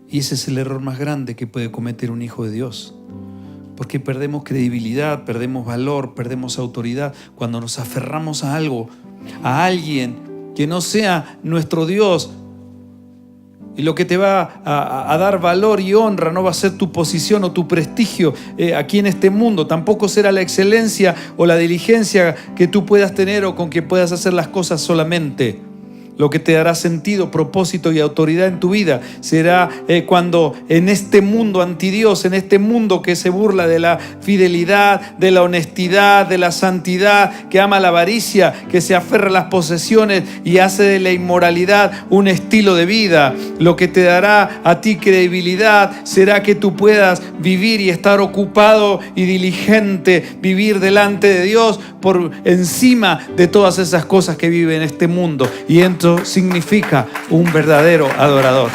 Y ese es el error más grande que puede cometer un hijo de Dios. Porque perdemos credibilidad, perdemos valor, perdemos autoridad cuando nos aferramos a algo, a alguien que no sea nuestro Dios. Y lo que te va a dar valor y honra no va a ser tu posición o tu prestigio aquí en este mundo. Tampoco será la excelencia o la diligencia que tú puedas tener o con que puedas hacer las cosas solamente. Lo que te dará sentido, propósito y autoridad en tu vida será cuando en este mundo antidios, en este mundo que se burla de la fidelidad, de la honestidad, de la santidad, que ama la avaricia, que se aferra a las posesiones y hace de la inmoralidad un estilo de vida. Lo que te dará a ti credibilidad será que tú puedas vivir y estar ocupado y diligente, vivir delante de Dios por encima de todas esas cosas que vive en este mundo. Y entonces Esto significa un verdadero adorador.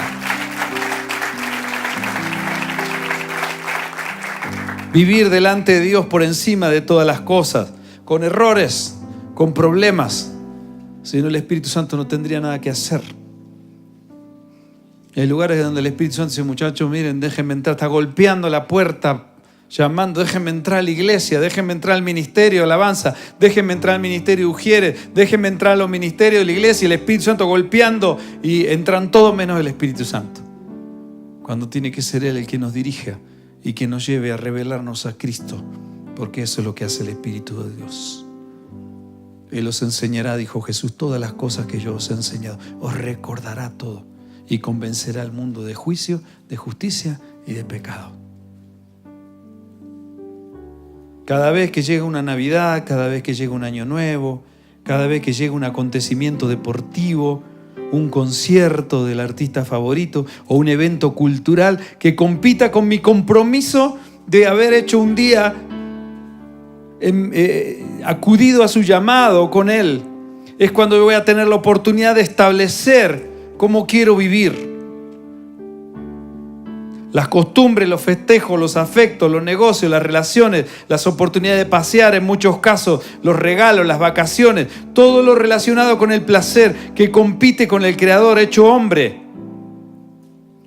Vivir delante de Dios por encima de todas las cosas, con errores, con problemas. Si no, el Espíritu Santo no tendría nada que hacer. Hay lugares donde el Espíritu Santo dice, muchachos, miren, déjenme entrar. Está golpeando la puerta, llamando, déjenme entrar a la iglesia, déjenme entrar al ministerio de alabanza, déjenme entrar al ministerio de Ujieres, déjenme entrar a los ministerios de la iglesia, y el Espíritu Santo golpeando, y entran todos menos el Espíritu Santo. Cuando tiene que ser Él el que nos dirija y que nos lleve a revelarnos a Cristo, porque eso es lo que hace el Espíritu de Dios. Él os enseñará, dijo Jesús, todas las cosas que yo os he enseñado. Os recordará todo y convencerá al mundo de juicio, de justicia y de pecado. Cada vez que llega una Navidad, cada vez que llega un Año Nuevo, cada vez que llega un acontecimiento deportivo, un concierto del artista favorito o un evento cultural que compita con mi compromiso de haber hecho un día acudido a su llamado con Él, es cuando yo voy a tener la oportunidad de establecer cómo quiero vivir. Las costumbres, los festejos, los afectos, los negocios, las relaciones, las oportunidades de pasear, en muchos casos, los regalos, las vacaciones, todo lo relacionado con el placer que compite con el Creador hecho hombre.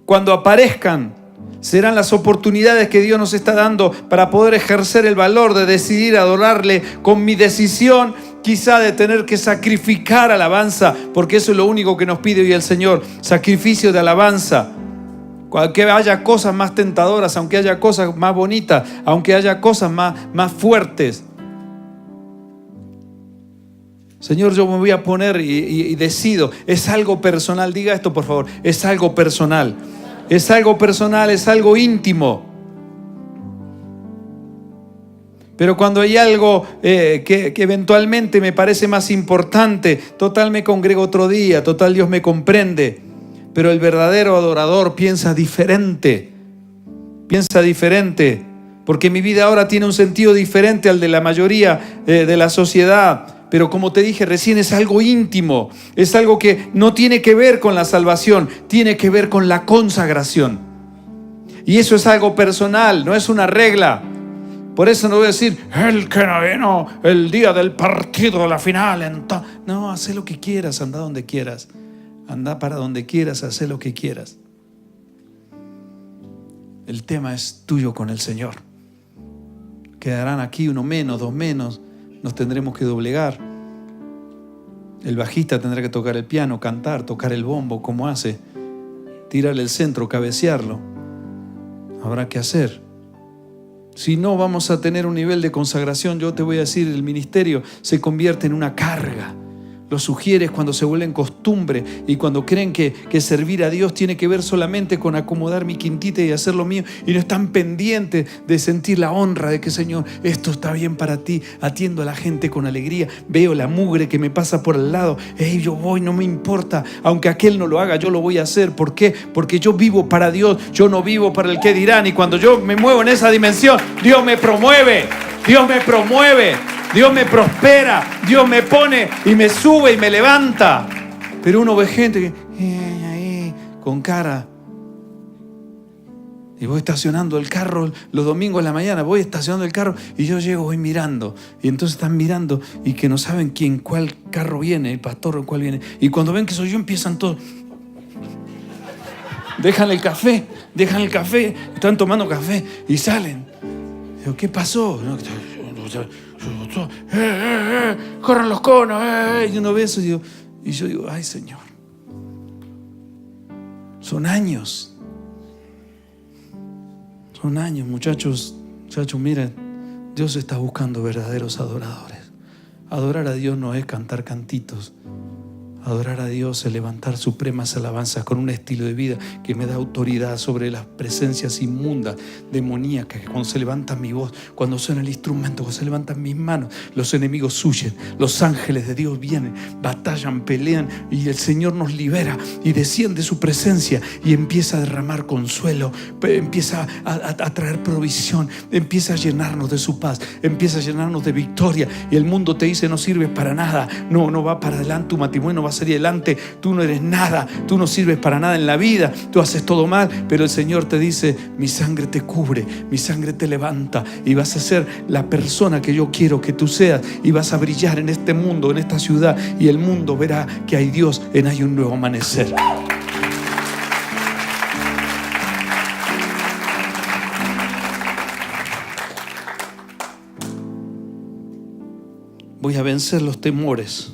Cuando aparezcan, serán las oportunidades que Dios nos está dando para poder ejercer el valor de decidir adorarle con mi decisión, quizá de tener que sacrificar alabanza, porque eso es lo único que nos pide hoy el Señor, sacrificio de alabanza. Aunque haya cosas más tentadoras, aunque haya cosas más bonitas, aunque haya cosas más fuertes. Señor, yo me voy a poner y decido. Es algo personal, diga esto por favor, es algo personal. Es algo personal, es algo íntimo. Pero cuando hay algo que eventualmente me parece más importante, total me congrego otro día, total Dios me comprende. Pero el verdadero adorador piensa diferente, porque mi vida ahora tiene un sentido diferente al de la mayoría de la sociedad. Pero como te dije recién, es algo íntimo, es algo que no tiene que ver con la salvación, tiene que ver con la consagración. Y eso es algo personal, no es una regla. Por eso no voy a decir, el que no vino el día del partido de la final. No, haz lo que quieras, anda donde quieras. Anda para donde quieras, haz lo que quieras. El tema es tuyo con el Señor. Quedarán aquí uno menos, dos menos. Nos tendremos que doblegar. El bajista tendrá que tocar el piano, cantar, tocar el bombo, como hace. Tirarle el centro, cabecearlo. Habrá que hacer. Si no, vamos a tener un nivel de consagración. Yo te voy a decir, el ministerio se convierte en una carga. Los sugieres cuando se vuelven costumbre y cuando creen que servir a Dios tiene que ver solamente con acomodar mi quintita y hacer lo mío, y no están pendientes de sentir la honra de que, Señor, esto está bien para ti. Atiendo a la gente con alegría, veo la mugre que me pasa por al lado, yo voy, no me importa, aunque aquel no lo haga, yo lo voy a hacer. ¿Por qué? Porque yo vivo para Dios, yo no vivo para el que dirán. Y cuando yo me muevo en esa dimensión, Dios me promueve, Dios me promueve, Dios me prospera, Dios me pone y me sube y me levanta. Pero uno ve gente que con cara. Y voy estacionando el carro los domingos en la mañana, voy estacionando el carro y yo llego, voy mirando. Y entonces están mirando y que no saben cuál carro viene, el pastor en cuál viene. Y cuando ven que soy yo, empiezan todos. Dejan el café, están tomando café y salen. Digo, ¿qué pasó? Corran los conos, y uno ve eso y yo digo, ay Señor, son años, muchachos, miren, Dios está buscando verdaderos adoradores. Adorar a Dios no es cantar cantitos. Adorar a Dios es levantar supremas alabanzas con un estilo de vida que me da autoridad sobre las presencias inmundas, demoníacas, que cuando se levanta mi voz, cuando suena el instrumento, cuando se levantan mis manos, los enemigos huyen, los ángeles de Dios vienen, batallan, pelean y el Señor nos libera y desciende su presencia y empieza a derramar consuelo, empieza a traer provisión, empieza a llenarnos de su paz, empieza a llenarnos de victoria. Y el mundo te dice, no sirves para nada, no va para adelante, tu matrimonio no va vas a salir adelante, tú no eres nada, tú no sirves para nada en la vida, tú haces todo mal, pero el Señor te dice, mi sangre te cubre, mi sangre te levanta y vas a ser la persona que yo quiero que tú seas y vas a brillar en este mundo, en esta ciudad, y el mundo verá que hay Dios, hay un nuevo amanecer. Voy a vencer los temores.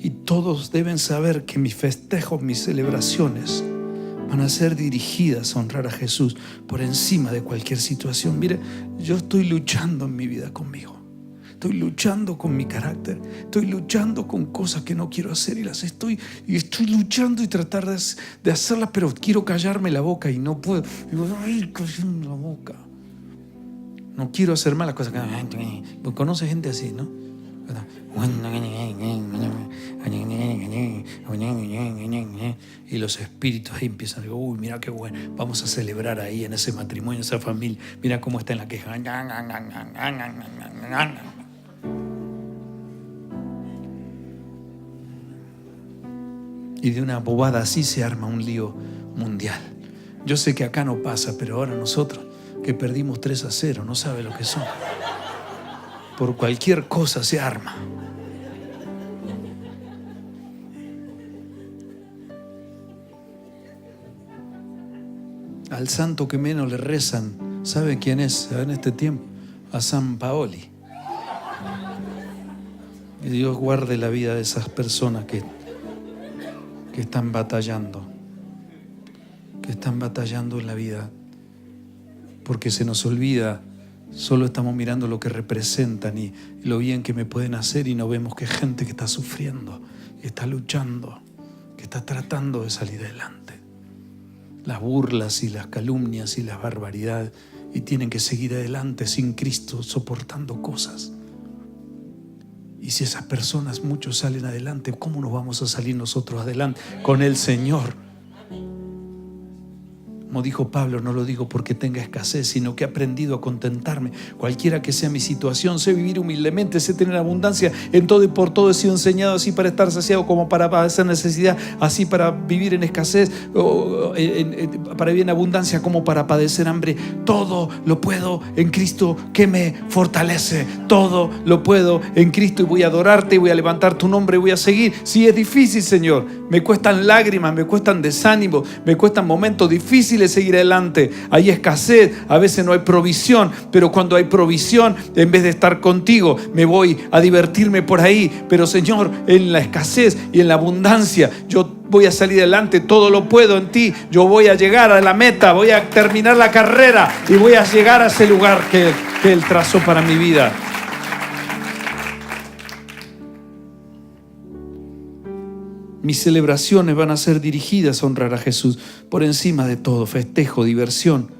Y todos deben saber que mis festejos, mis celebraciones van a ser dirigidas a honrar a Jesús por encima de cualquier situación. Mire, yo estoy luchando en mi vida conmigo. Estoy luchando con mi carácter. Estoy luchando con cosas que no quiero hacer y estoy luchando y tratar de hacerlas, pero quiero callarme la boca y no puedo. Digo, ay, callarme la boca. No quiero hacer malas cosas. ¿Conoce gente así, no? Y los espíritus ahí empiezan a decir, uy, mira qué bueno, vamos a celebrar ahí en ese matrimonio, esa familia, mira cómo está en la queja. Y de una bobada así se arma un lío mundial. Yo sé que acá no pasa, pero ahora nosotros que perdimos 3-0, no sabe lo que son. Por cualquier cosa se arma. Al santo que menos le rezan, ¿sabe quién es en este tiempo? A San Paoli. Que Dios guarde la vida de esas personas que están batallando. Que están batallando en la vida. Porque se nos olvida, solo estamos mirando lo que representan y lo bien que me pueden hacer y no vemos que hay gente que está sufriendo, que está luchando, que está tratando de salir adelante. Las burlas y las calumnias y las barbaridades, y tienen que seguir adelante sin Cristo, soportando cosas. Y si esas personas, muchos salen adelante, ¿cómo no vamos a salir nosotros adelante con el Señor? Como dijo Pablo, no lo digo porque tenga escasez, sino que he aprendido a contentarme. Cualquiera que sea mi situación, sé vivir humildemente, sé tener abundancia en todo y por todo. He sido enseñado así para estar saciado como para padecer necesidad, así para vivir en escasez, para vivir en abundancia como para padecer hambre. Todo lo puedo en Cristo que me fortalece. Todo lo puedo en Cristo, y voy a adorarte, y voy a levantar tu nombre, y voy a seguir. Sí, es difícil, Señor. Me cuestan lágrimas, me cuestan desánimos, me cuestan momentos difíciles seguir adelante. Hay escasez, a veces no hay provisión, pero cuando hay provisión, en vez de estar contigo, me voy a divertirme por ahí. Pero Señor, en la escasez y en la abundancia, yo voy a salir adelante, todo lo puedo en ti. Yo voy a llegar a la meta, voy a terminar la carrera y voy a llegar a ese lugar que Él trazó para mi vida. Mis celebraciones van a ser dirigidas a honrar a Jesús por encima de todo, festejo, diversión.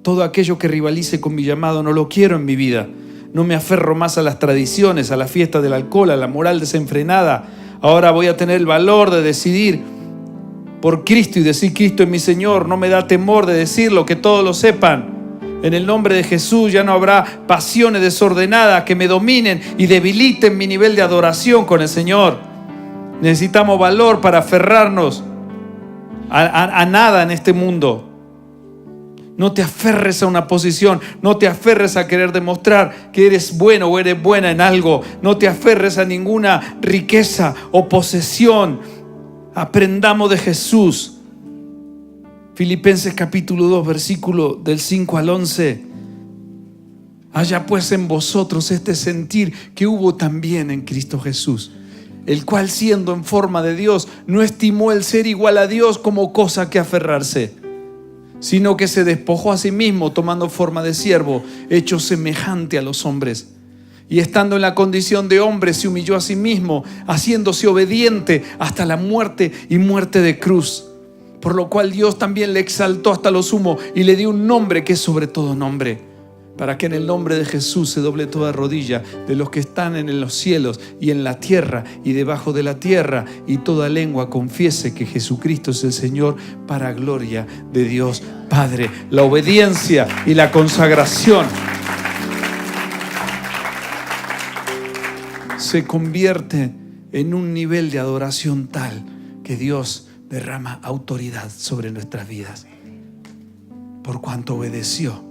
Todo aquello que rivalice con mi llamado no lo quiero en mi vida. No me aferro más a las tradiciones, a la fiesta del alcohol, a la moral desenfrenada. Ahora voy a tener el valor de decidir por Cristo y decir: Cristo es mi Señor. No me da temor de decirlo, que todos lo sepan. En el nombre de Jesús ya no habrá pasiones desordenadas que me dominen y debiliten mi nivel de adoración con el Señor. Necesitamos valor para aferrarnos a nada en este mundo. No te aferres a una posición, no te aferres a querer demostrar que eres bueno o eres buena en algo. No te aferres a ninguna riqueza o posesión. Aprendamos de Jesús. Filipenses capítulo 2, versículo del 5 al 11. Haya pues en vosotros este sentir que hubo también en Cristo Jesús, el cual, siendo en forma de Dios, no estimó el ser igual a Dios como cosa que aferrarse, sino que se despojó a sí mismo, tomando forma de siervo, hecho semejante a los hombres. Y estando en la condición de hombre, se humilló a sí mismo, haciéndose obediente hasta la muerte y muerte de cruz. Por lo cual Dios también le exaltó hasta lo sumo y le dio un nombre que es sobre todo nombre, para que en el nombre de Jesús se doble toda rodilla de los que están en los cielos y en la tierra y debajo de la tierra, y toda lengua confiese que Jesucristo es el Señor, para gloria de Dios Padre. La obediencia y la consagración se convierte en un nivel de adoración tal que Dios derrama autoridad sobre nuestras vidas. Por cuanto obedeció,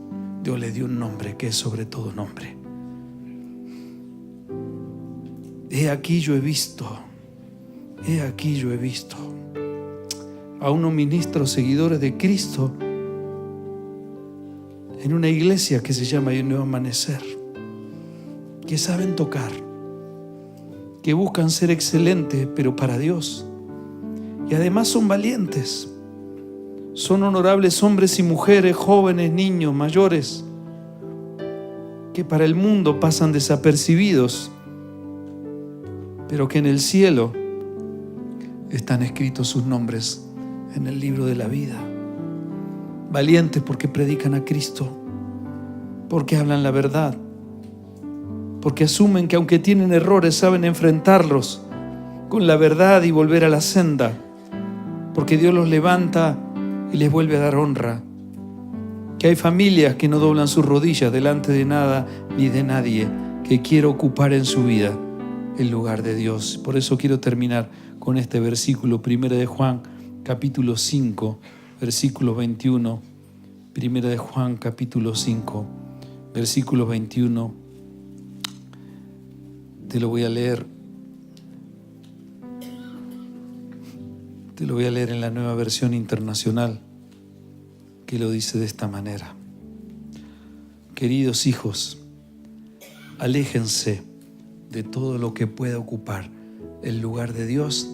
Dios le dio un nombre que es sobre todo nombre. He aquí yo he visto a unos ministros seguidores de Cristo en una iglesia que se llama Un Nuevo Amanecer, que saben tocar, que buscan ser excelentes, pero para Dios. Y además son valientes, son honorables hombres y mujeres, jóvenes, niños, mayores, que para el mundo pasan desapercibidos, pero que en el cielo están escritos sus nombres en el libro de la vida. Valientes porque predican a Cristo, porque hablan la verdad, porque asumen que aunque tienen errores, saben enfrentarlos con la verdad y volver a la senda, porque Dios los levanta y les vuelve a dar honra. Que hay familias que no doblan sus rodillas delante de nada ni de nadie, que quiere ocupar en su vida el lugar de Dios. Por eso quiero terminar con este versículo, 1 de Juan, capítulo 5, versículo 21. 1 de Juan, capítulo 5, versículo 21. Te lo voy a leer. Te lo voy a leer en la Nueva Versión Internacional, que lo dice de esta manera. Queridos hijos, aléjense de todo lo que pueda ocupar el lugar de Dios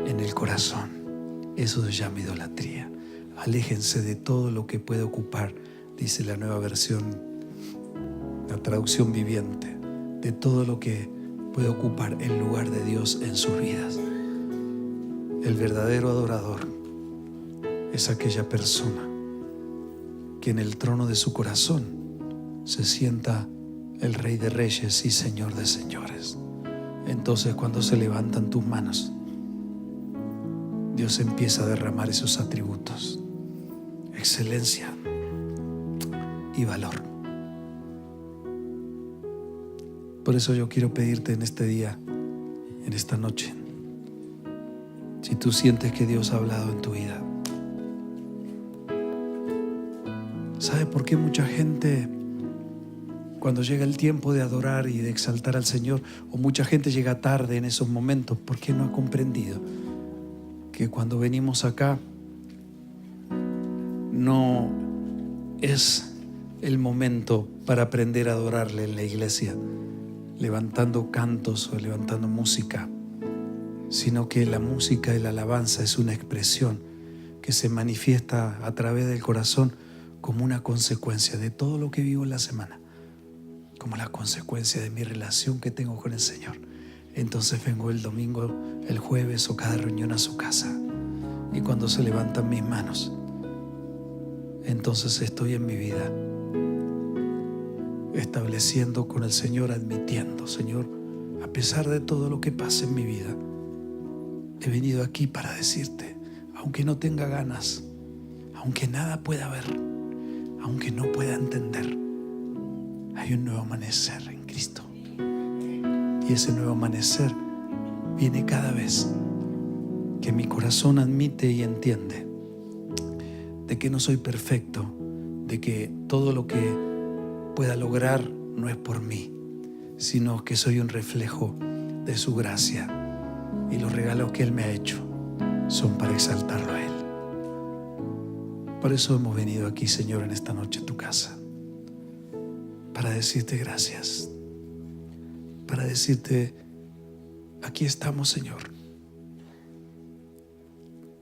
en el corazón. Eso se llama idolatría. Aléjense de todo lo que pueda ocupar, dice la Nueva Versión, la traducción viviente, de todo lo que puede ocupar el lugar de Dios en sus vidas. El verdadero adorador es aquella persona que en el trono de su corazón se sienta el Rey de Reyes y Señor de Señores. Entonces, cuando se levantan tus manos, Dios empieza a derramar esos atributos: excelencia y valor. Por eso yo quiero pedirte en este día, en esta noche, si tú sientes que Dios ha hablado en tu vida. ¿Sabe por qué mucha gente, cuando llega el tiempo de adorar y de exaltar al Señor, o mucha gente llega tarde en esos momentos? Porque no ha comprendido que cuando venimos acá no es el momento para aprender a adorarle en la iglesia, levantando cantos o levantando música, sino que la música y la alabanza es una expresión que se manifiesta a través del corazón como una consecuencia de todo lo que vivo en la semana, como la consecuencia de mi relación que tengo con el Señor. Entonces vengo el domingo, el jueves o cada reunión a su casa, y cuando se levantan mis manos, entonces estoy en mi vida estableciendo con el Señor, admitiendo: Señor, a pesar de todo lo que pasa en mi vida, he venido aquí para decirte, aunque no tenga ganas, aunque nada pueda ver, aunque no pueda entender, hay un nuevo amanecer en Cristo. Y ese nuevo amanecer viene cada vez que mi corazón admite y entiende de que no soy perfecto, de que todo lo que pueda lograr no es por mí, sino que soy un reflejo de su gracia, y los regalos que Él me ha hecho son para exaltarlo a Él. Por eso hemos venido aquí, Señor, en esta noche a tu casa, para decirte gracias, para decirte: aquí estamos, Señor.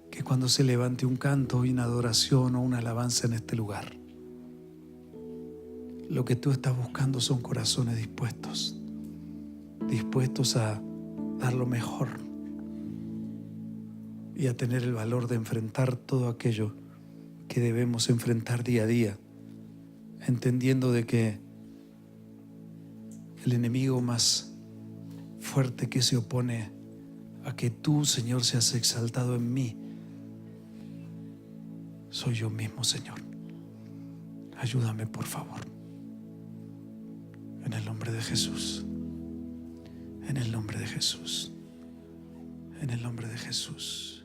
Que cuando se levante un canto y una adoración o una alabanza en este lugar, lo que tú estás buscando son corazones dispuestos a dar lo mejor y a tener el valor de enfrentar todo aquello que debemos enfrentar día a día, entendiendo de que el enemigo más fuerte que se opone a que tú, Señor, seas exaltado en mí, soy yo mismo, Señor. Ayúdame, por favor. En el nombre de Jesús. En el nombre de Jesús. en el nombre de Jesús.